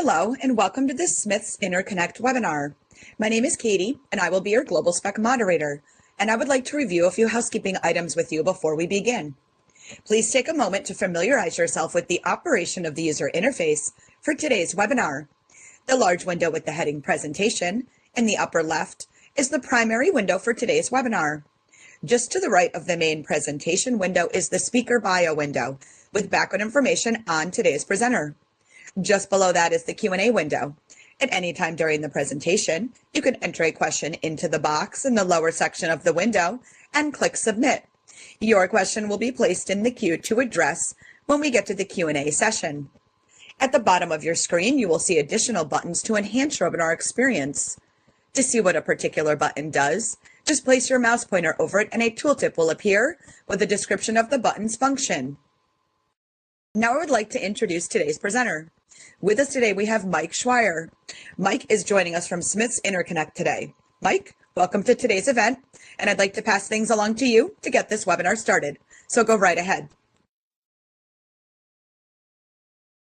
Hello, and welcome to this Smiths Interconnect webinar. My name is Katie, and I will be your Global Spec moderator, and I would like to review a few housekeeping items with you before we begin. Please take a moment to familiarize yourself with the operation of the user interface for today's webinar. The large window with the heading Presentation in the upper left is the primary window for today's webinar. Just to the right of the main presentation window is the speaker bio window with background information on today's presenter. Just below that is the Q&A window. At any time during the presentation, you can enter a question into the box in the lower section of the window and click Submit. Your question will be placed in the queue to address when we get to the Q&A session. At the bottom of your screen, you will see additional buttons to enhance your webinar experience. To see what a particular button does, just place your mouse pointer over it and a tooltip will appear with a description of the button's function. Now I would like to introduce today's presenter. With us today, we have Mike Schweier. Mike is joining us from Smiths Interconnect today. Mike, welcome to today's event, and I'd like to pass things along to you to get this webinar started. So go right ahead.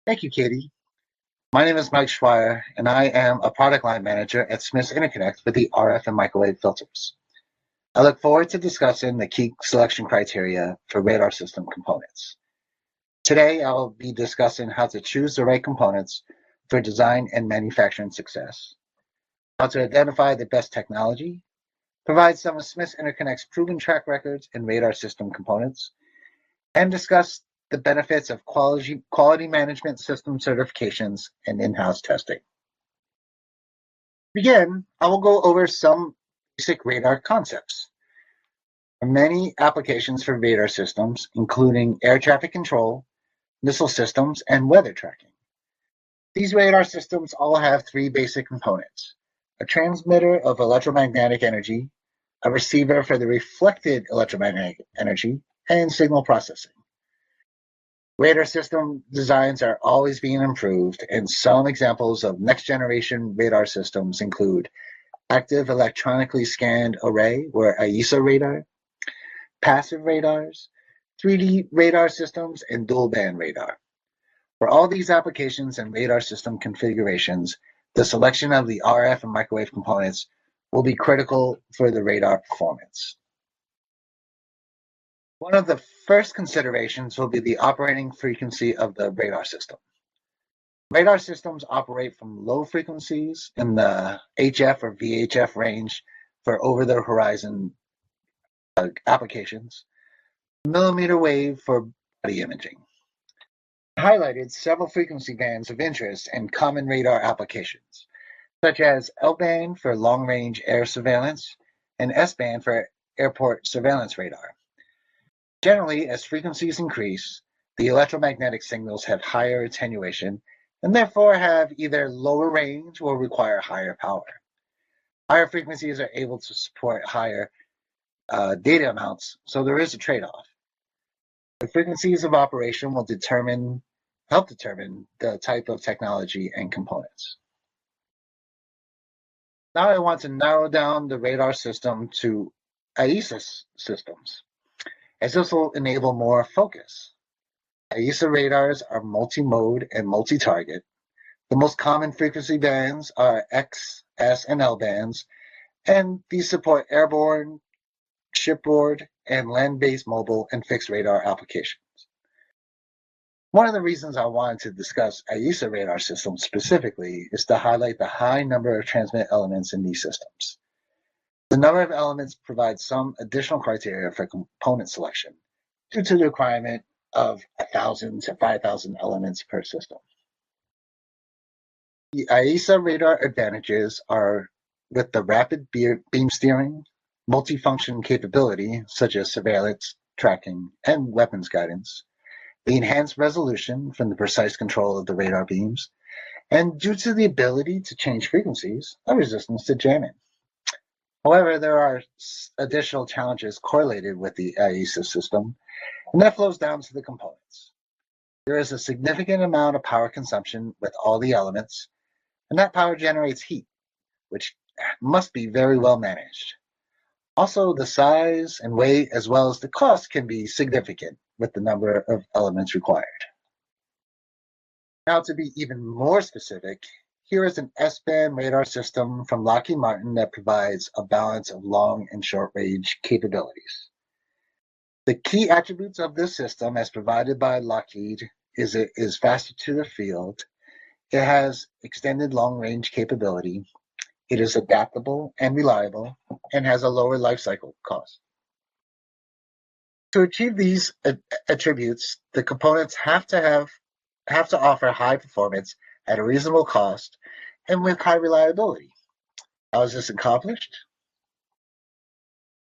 Thank you, Katie. My name is Mike Schweier, and I am a product line manager at Smiths Interconnect for the RF and microwave filters. I look forward to discussing the key selection criteria for radar system components. Today, I will be discussing how to choose the right components for design and manufacturing success, how to identify the best technology, provide some of Smiths Interconnect's proven track records in radar system components, and discuss the benefits of quality management system certifications and in-house testing. To begin, I will go over some basic radar concepts. There are many applications for radar systems, including air traffic control, missile systems, and weather tracking. These radar systems all have three basic components: a transmitter of electromagnetic energy, a receiver for the reflected electromagnetic energy, and signal processing. Radar system designs are always being improved, and some examples of next-generation radar systems include active electronically scanned array, or AESA radar, passive radars, 3D radar systems, and dual-band radar. For all these applications and radar system configurations, the selection of the RF and microwave components will be critical for the radar performance. One of the first considerations will be the operating frequency of the radar system. Radar systems operate from low frequencies in the HF or VHF range for over-the-horizon applications, millimeter wave for body imaging. Highlighted several frequency bands of interest in common radar applications, such as L-band for long-range air surveillance and S-band for airport surveillance radar. Generally, as frequencies increase, the electromagnetic signals have higher attenuation and therefore have either lower range or require higher power. Higher frequencies are able to support higher data amounts, so there is a trade-off. The frequencies of operation will help determine the type of technology and components. Now I want to narrow down the radar system to AESA systems, as this will enable more focus. AESA radars are multi-mode and multi-target. The most common frequency bands are X, S, and L bands, and these support airborne, shipboard, and land-based mobile and fixed radar applications. One of the reasons I wanted to discuss AESA radar systems specifically is to highlight the high number of transmit elements in these systems. The number of elements provides some additional criteria for component selection due to the requirement of 1,000 to 5,000 elements per system. The AESA radar advantages are with the rapid beam steering, multifunction capability such as surveillance, tracking, and weapons guidance, the enhanced resolution from the precise control of the radar beams, and due to the ability to change frequencies, a resistance to jamming. However, there are additional challenges correlated with the AESA system, and that flows down to the components. There is a significant amount of power consumption with all the elements, and that power generates heat, which must be very well managed. Also, the size and weight as well as the cost can be significant with the number of elements required. Now, to be even more specific, here is an S-band radar system from Lockheed Martin that provides a balance of long and short range capabilities. The key attributes of this system, as provided by Lockheed, is it is faster to the field, it has extended long range capability, it is adaptable and reliable, and has a lower life cycle cost. To achieve these attributes, the components have to offer high performance at a reasonable cost and with high reliability. How is this accomplished?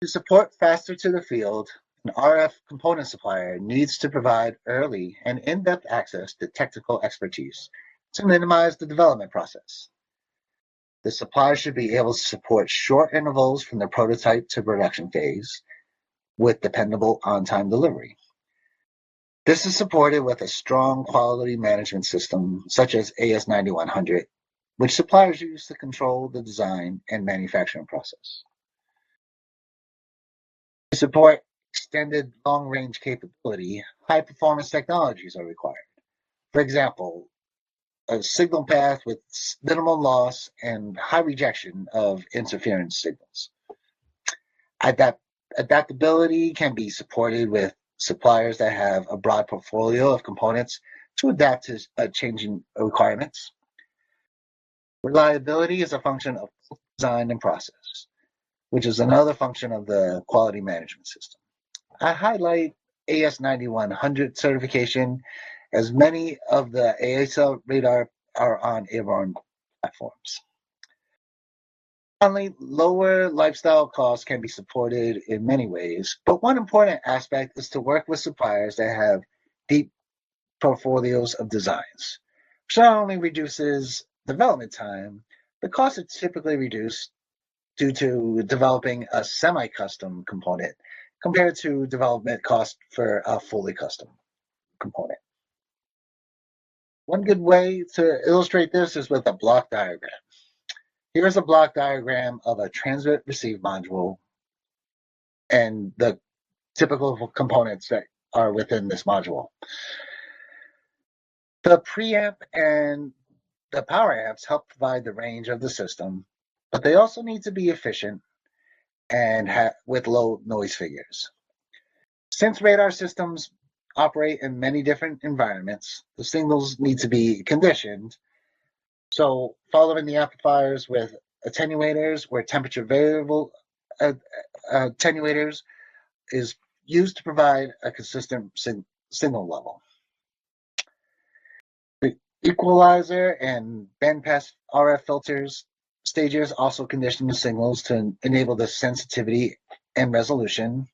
To support faster to the field, an RF component supplier needs to provide early and in-depth access to technical expertise to minimize the development process. The supplier should be able to support short intervals from the prototype to production phase with dependable on-time delivery. This is supported with a strong quality management system such as AS9100, which suppliers use to control the design and manufacturing process. To support extended long-range capability, high-performance technologies are required. For example, a signal path with minimal loss and high rejection of interference signals. Adaptability can be supported with suppliers that have a broad portfolio of components to adapt to changing requirements. Reliability is a function of design and process, which is another function of the quality management system. I highlight AS9100 certification as many of the AESA radar are on airborne platforms. Finally, lower lifestyle costs can be supported in many ways, but one important aspect is to work with suppliers that have deep portfolios of designs, which not only reduces development time, the cost is typically reduced due to developing a semi-custom component compared to development cost for a fully custom component. One good way to illustrate this is with a block diagram. Here's a block diagram of a transmit receive module and the typical components that are within this module. The preamp and the power amps help provide the range of the system, but they also need to be efficient and with low noise figures. Since radar systems operate in many different environments, the signals need to be conditioned. So following the amplifiers with attenuators where temperature variable attenuators is used to provide a consistent signal level. The equalizer and bandpass RF filters stages also condition the signals to enable the sensitivity and resolution.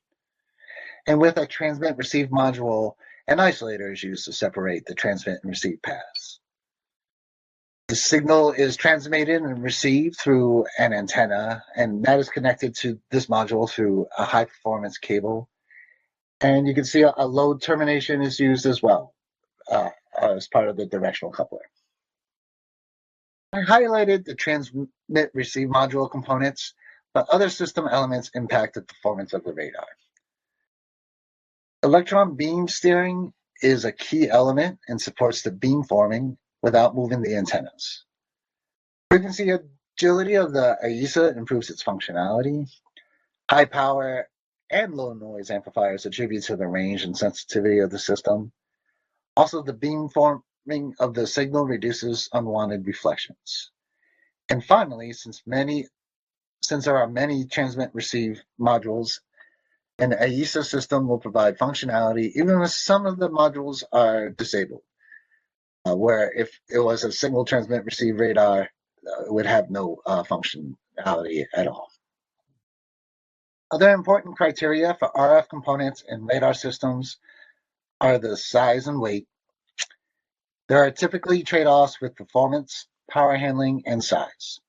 And with a transmit receive module, an isolator is used to separate the transmit and receive paths. The signal is transmitted and received through an antenna, and that is connected to this module through a high performance cable. And you can see a load termination is used as well as part of the directional coupler. I highlighted the transmit receive module components, but other system elements impact the performance of the radar. Electron beam steering is a key element and supports the beam forming without moving the antennas. Frequency agility of the AESA improves its functionality. High power and low noise amplifiers attribute to the range and sensitivity of the system. Also, the beam forming of the signal reduces unwanted reflections. And finally, since there are many transmit receive modules, an AESA system will provide functionality even if some of the modules are disabled. Where if it was a single transmit receive radar, it would have no functionality at all. Other important criteria for RF components and radar systems are the size and weight. There are typically trade-offs with performance, power handling, and size.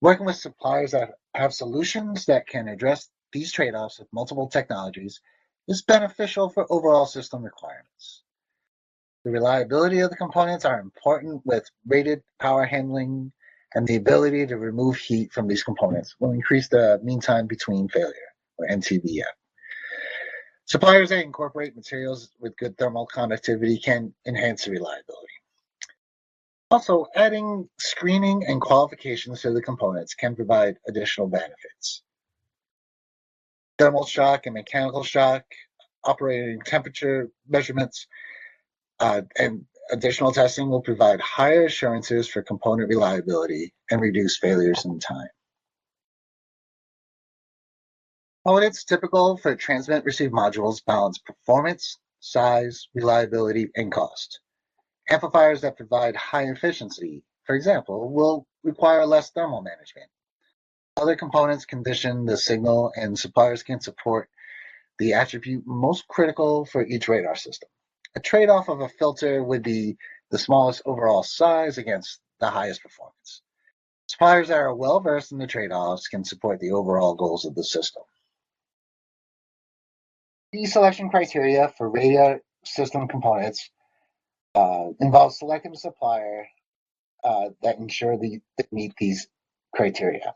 Working with suppliers that have solutions that can address these trade-offs with multiple technologies is beneficial for overall system requirements. The reliability of the components are important with rated power handling, and the ability to remove heat from these components will increase the mean time between failure, or MTBF. Suppliers that incorporate materials with good thermal conductivity can enhance the reliability. Also, adding screening and qualifications to the components can provide additional benefits. Thermal shock and mechanical shock, operating temperature measurements, and additional testing will provide higher assurances for component reliability and reduce failures in time. Components typical for transmit-receive modules balance performance, size, reliability, and cost. Amplifiers that provide high efficiency, for example, will require less thermal management. Other components condition the signal, and suppliers can support the attribute most critical for each radar system. A trade-off of a filter would be the smallest overall size against the highest performance. Suppliers that are well-versed in the trade-offs can support the overall goals of the system. The selection criteria for radar system components involves selecting a supplier that ensure they meet these criteria.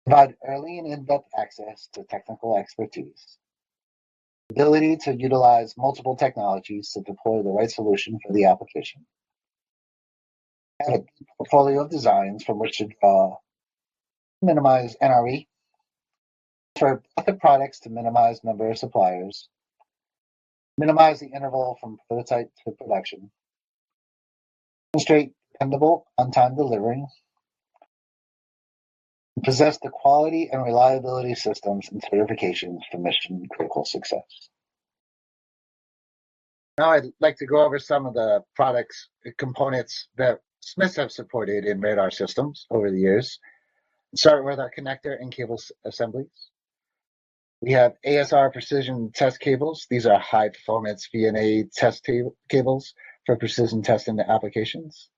Provide early and in-depth access to technical expertise. Ability to utilize multiple technologies to deploy the right solution for the application. Have a portfolio of designs from which to draw, minimize NRE. For other products to minimize number of suppliers. Minimize the interval from prototype to production. Demonstrate dependable on-time delivery. Possess the quality and reliability systems and certifications for mission-critical success. Now I'd like to go over some of the products, components that Smiths have supported in radar systems over the years. Start with our connector and cable assemblies. We have ASR precision test cables. These are high-performance VNA test cables for precision testing applications.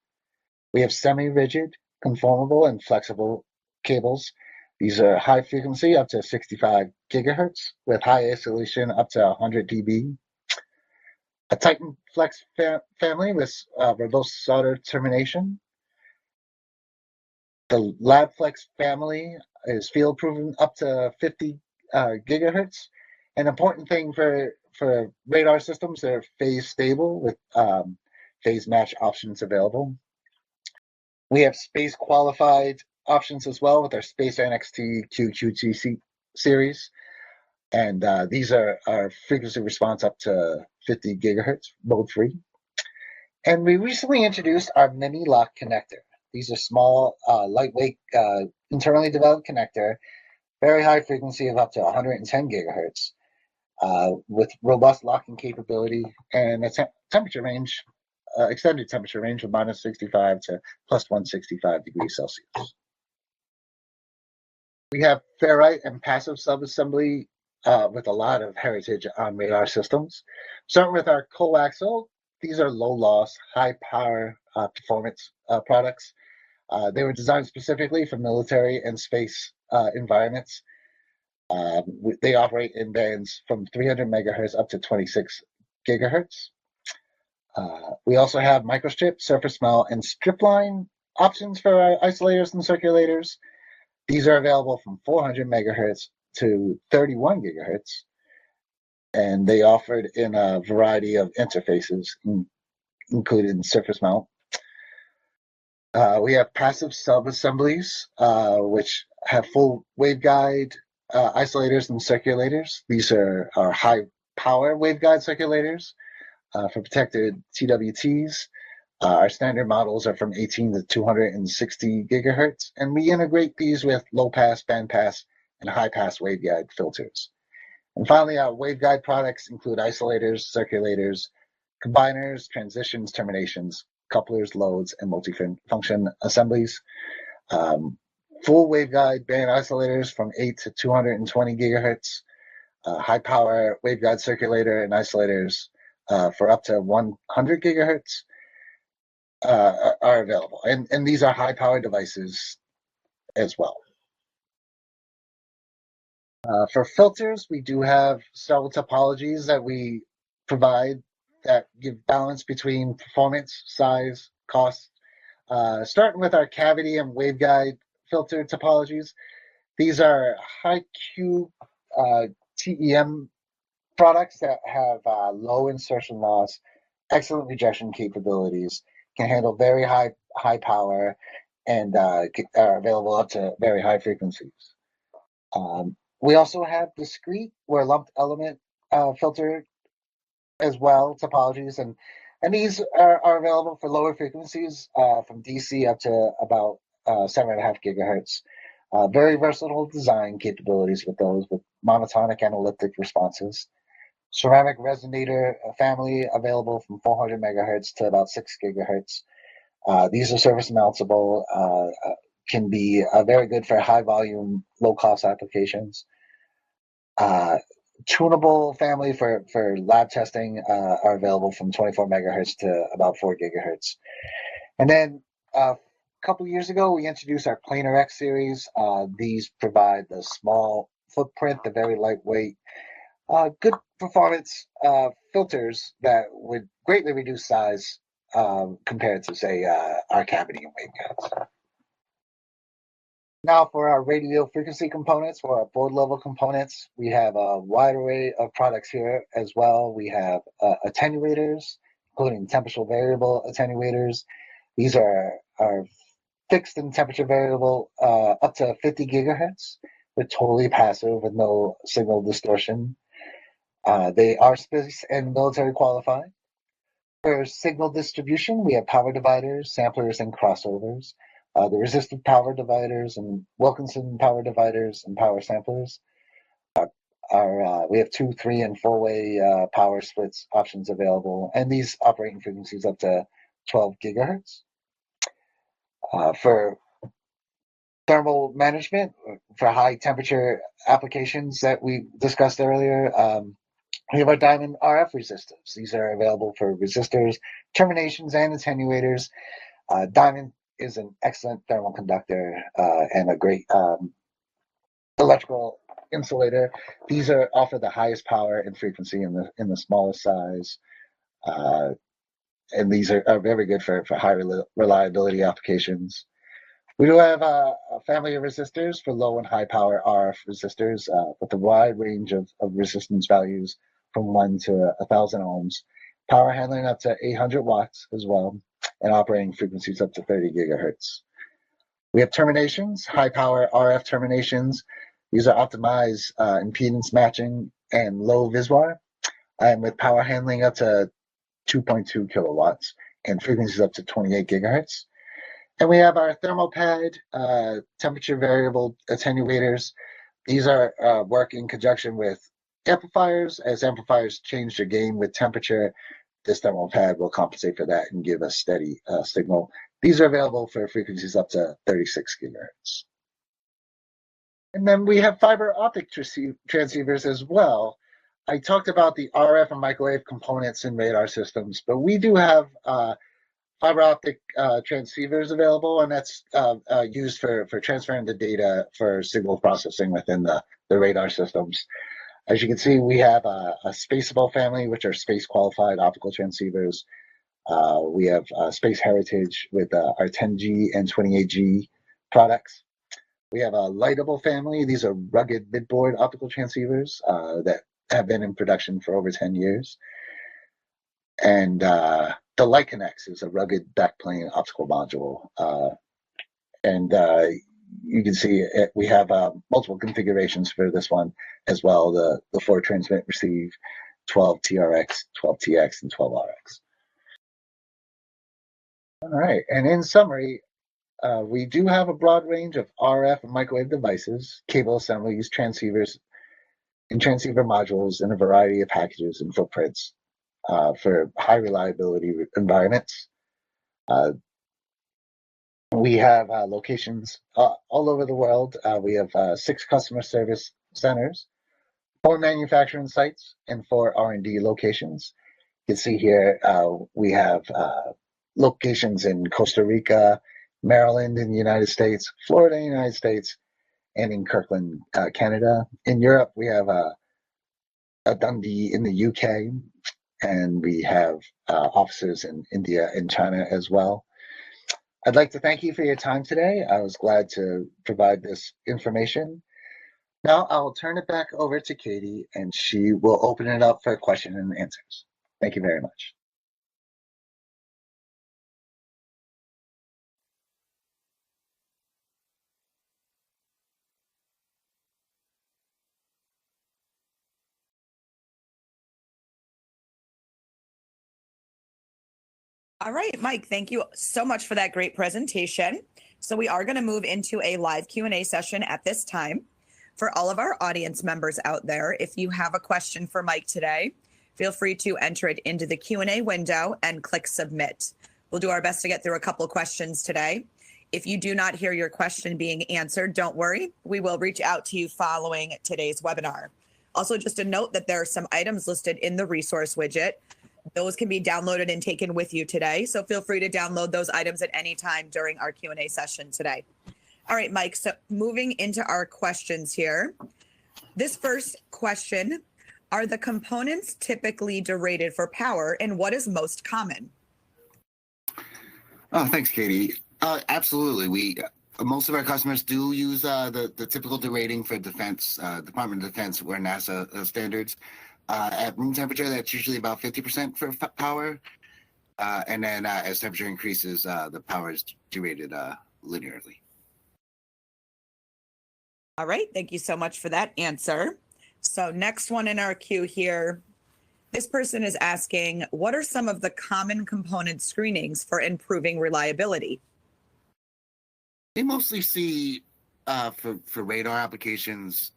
We have semi-rigid, conformable, and flexible cables. These are high frequency up to 65 gigahertz with high isolation up to 100 dB. A Titan Flex family with robust solder termination. The LabFlex family is field proven up to 50 gigahertz. An important thing for radar systems, they're phase stable with phase match options available. We have space qualified options as well with our Space NXT QQTC series. And these are our frequency response up to 50 gigahertz, mode free. And we recently introduced our Mini Lock connector. These are small, lightweight, internally developed connector, very high frequency of up to 110 gigahertz, with robust locking capability and a temperature range, extended temperature range of minus 65 to plus 165 degrees Celsius. We have ferrite and passive subassembly with a lot of heritage on radar systems. Starting with our coaxial, these are low loss, high power performance products. They were designed specifically for military and space environments. They operate in bands from 300 megahertz up to 26 gigahertz. We also have microstrip, surface mount, and strip line options for our isolators and circulators. These are available from 400 megahertz to 31 gigahertz, and they offered in a variety of interfaces, including surface mount. We have passive sub-assemblies, which have full waveguide isolators and circulators. These are our high power waveguide circulators for protected TWTs. Our standard models are from 18 to 260 gigahertz, and we integrate these with low pass, band pass, and high pass waveguide filters. And finally, our waveguide products include isolators, circulators, combiners, transitions, terminations, couplers, loads, and multifunction assemblies. Full waveguide band isolators from 8 to 220 gigahertz, high power waveguide circulator and isolators for up to 100 gigahertz are available. And these are high power devices as well. For filters, we do have several topologies that we provide that give balance between performance, size, cost. Starting with our cavity and waveguide filter topologies. These are high Q TEM products that have low insertion loss, excellent rejection capabilities, can handle very high power, and are available up to very high frequencies. We also have discrete or lumped element filter as well topologies, and these are available for lower frequencies from DC up to about 7.5 gigahertz. Very versatile design capabilities with those, with monotonic and elliptic responses. Ceramic resonator family available from 400 megahertz to about 6 gigahertz. These are surface mountable, can be very good for high volume, low cost applications. Tunable family for lab testing are available from 24 megahertz to about 4 gigahertz. And then a couple years ago, we introduced our Planar X series. These provide the small footprint, the very lightweight, good performance filters that would greatly reduce size compared to, say, our cavity and waveguides. Now for our radio frequency components, for our board level components, we have a wide array of products here as well. We have attenuators, including temperature variable attenuators. These are fixed and temperature variable up to 50 gigahertz. They're totally passive with no signal distortion. They are space and military qualified. For signal distribution, we have power dividers, samplers, and crossovers. The resistive power dividers and Wilkinson power dividers and power samplers we have 2, 3, and 4-way power splits options available, and these operating frequencies up to 12 gigahertz. For thermal management, for high temperature applications that we discussed earlier, we have our Diamond RF resistors. These are available for resistors, terminations, and attenuators. Diamond is an excellent thermal conductor and a great electrical insulator. These offer the highest power and frequency in the smallest size, and these are very good for high reliability applications. We do have a family of resistors for low and high power RF resistors with a wide range of resistance values from 1 to 1,000 ohms, power handling up to 800 watts as well, and operating frequencies up to 30 gigahertz. We have terminations, high power RF terminations. These are optimized impedance matching and low VISWAR, and with power handling up to 2.2 kilowatts and frequencies up to 28 gigahertz. And we have our thermopad temperature variable attenuators. These are work in conjunction with amplifiers. As amplifiers change their gain with temperature, this thermopad will compensate for that and give a steady signal. These are available for frequencies up to 36 gigahertz. And then we have fiber optic transceivers as well. I talked about the RF and microwave components in radar systems, but we do have fiber optic transceivers available, and that's used for transferring the data for signal processing within the radar systems. As you can see, we have a Spaceable family, which are space qualified optical transceivers. We have Space Heritage with our 10G and 28G products. We have a Lightable family. These are rugged midboard optical transceivers that have been in production for over 10 years. And the LightConneX is a rugged backplane optical module. You can see we have multiple configurations for this one as well. The 4 transmit receive, 12 TRX, 12 TX, and 12 RX. All right, and in summary, we do have a broad range of RF and microwave devices, cable assemblies, transceivers, and transceiver modules in a variety of packages and footprints for high reliability environments. We have locations all over the world. We have 6 customer service centers, 4 manufacturing sites, and 4 R&D locations. You can see here we have locations in Costa Rica, Maryland in the United States, Florida in the United States, and in Kirkland, Canada. In Europe, we have a Dundee in the UK, and we have offices in India and China as well. I'd like to thank you for your time today. I was glad to provide this information. Now I'll turn it back over to Katie, and she will open it up for questions and answers. Thank you very much. All right, Mike, thank you so much for that great presentation. So we are going to move into a live Q&A session at this time. For all of our audience members out there, if you have a question for Mike today, feel free to enter it into the Q&A window and click submit. We'll do our best to get through a couple questions today. If you do not hear your question being answered, don't worry. We will reach out to you following today's webinar. Also, just a note that there are some items listed in the resource widget. Those can be downloaded and taken with you today. So feel free to download those items at any time during our Q&A session today. All right, Mike, so moving into our questions here. This first question, are the components typically derated for power, and what is most common? Oh, thanks, Katie. Absolutely. Most of our customers do use the typical derating for defense, Department of Defense or NASA standards. At room temperature, that's usually about 50% for power. And then as temperature increases, the power is derated linearly. All right, thank you so much for that answer. So next one in our queue here, this person is asking, what are some of the common component screenings for improving reliability? They mostly see for radar applications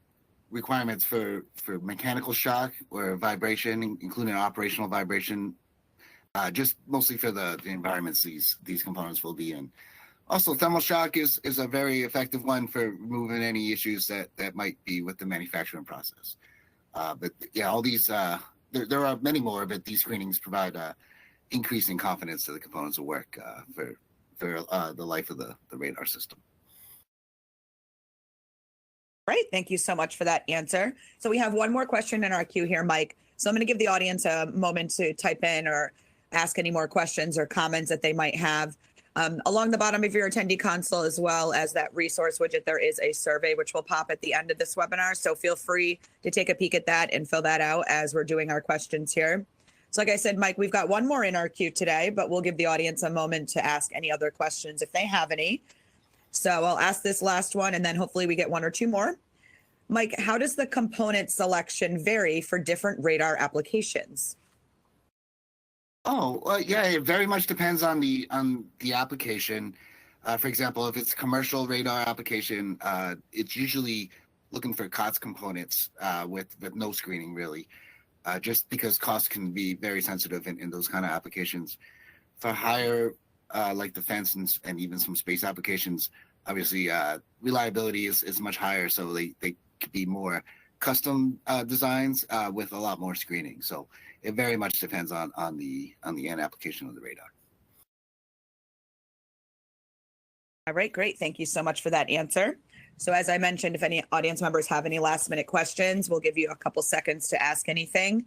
requirements for mechanical shock or vibration, including operational vibration, just mostly for the environments these components will be in. Also, thermal shock is a very effective one for removing any issues that might be with the manufacturing process. But yeah, all these, there are many more, but these screenings provide increasing confidence that the components will work for the life of the radar system. Right, thank you so much for that answer. So we have one more question in our queue here, Mike. So I'm going to give the audience a moment to type in or ask any more questions or comments that they might have. Along the bottom of your attendee console, as well as that resource widget, there is a survey which will pop at the end of this webinar. So feel free to take a peek at that and fill that out as we're doing our questions here. So like I said, Mike, we've got one more in our queue today, but we'll give the audience a moment to ask any other questions if they have any. So I'll ask this last one and then hopefully we get one or two more. Mike, how does the component selection vary for different radar applications? Oh, well, yeah, it very much depends on the application. For example, if it's a commercial radar application, it's usually looking for COTS components with no screening really, just because cost can be very sensitive in those kind of applications. For higher, like defense and even some space applications, obviously reliability is much higher, so they could be more custom designs with a lot more screening. So it very much depends on the end application of the radar. All right, great. Thank you so much for that answer. So as I mentioned, if any audience members have any last minute questions, we'll give you a couple seconds to ask anything.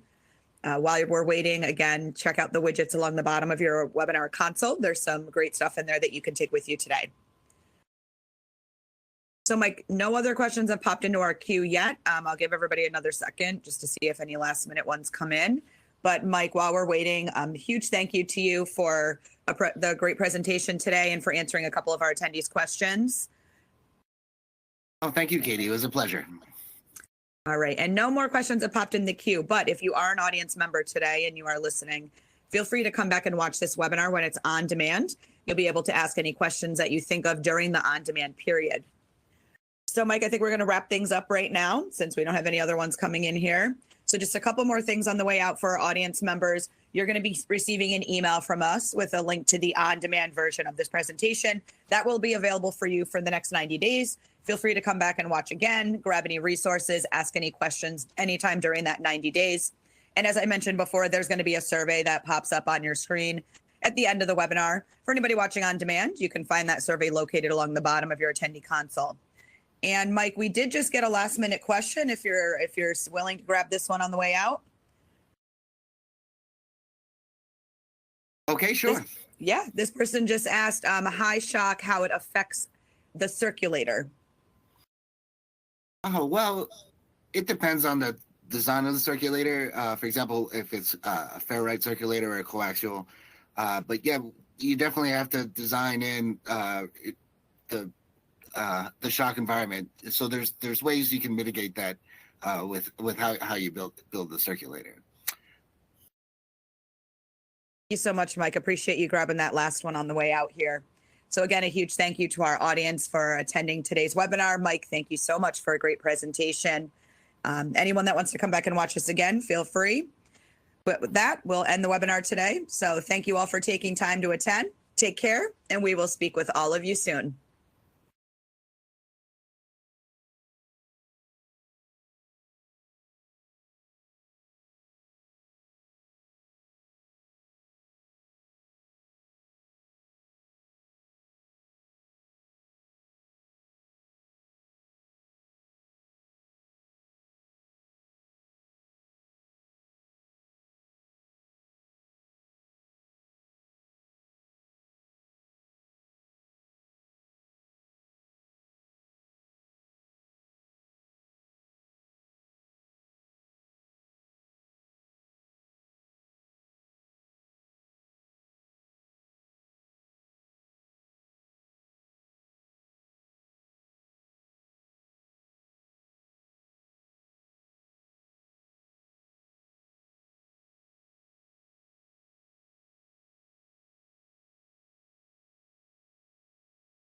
While we're waiting, again, check out the widgets along the bottom of your webinar console. There's some great stuff in there that you can take with you today. So Mike, no other questions have popped into our queue yet. I'll give everybody another second just to see if any last minute ones come in. But Mike, while we're waiting, huge thank you to you for the great presentation today and for answering a couple of our attendees' questions. Oh, thank you, Katie. It was a pleasure. All right, and no more questions have popped in the queue, but if you are an audience member today and you are listening, feel free to come back and watch this webinar when it's on demand. You'll be able to ask any questions that you think of during the on-demand period. So Mike, I think we're going to wrap things up right now since we don't have any other ones coming in here. So just a couple more things on the way out for our audience members. You're going to be receiving an email from us with a link to the on-demand version of this presentation. That will be available for you for the next 90 days. Feel free to come back and watch again, grab any resources, ask any questions anytime during that 90 days. And as I mentioned before, there's going to be a survey that pops up on your screen at the end of the webinar. For anybody watching on demand, you can find that survey located along the bottom of your attendee console. And Mike, we did just get a last minute question if you're willing to grab this one on the way out. Okay, sure. This person just asked high shock, how it affects the circulator. Oh, well, it depends on the design of the circulator. For example, if it's a ferrite circulator or a coaxial. But yeah, you definitely have to design in the shock environment. So there's ways you can mitigate that with how you build the circulator. you so much, Mike. Appreciate you grabbing that last one on the way out here. So again, a huge thank you to our audience for attending today's webinar. Mike, thank you so much for a great presentation. Anyone that wants to come back and watch us again, feel free. But with that, we'll end the webinar today. So thank you all for taking time to attend. Take care, and we will speak with all of you soon.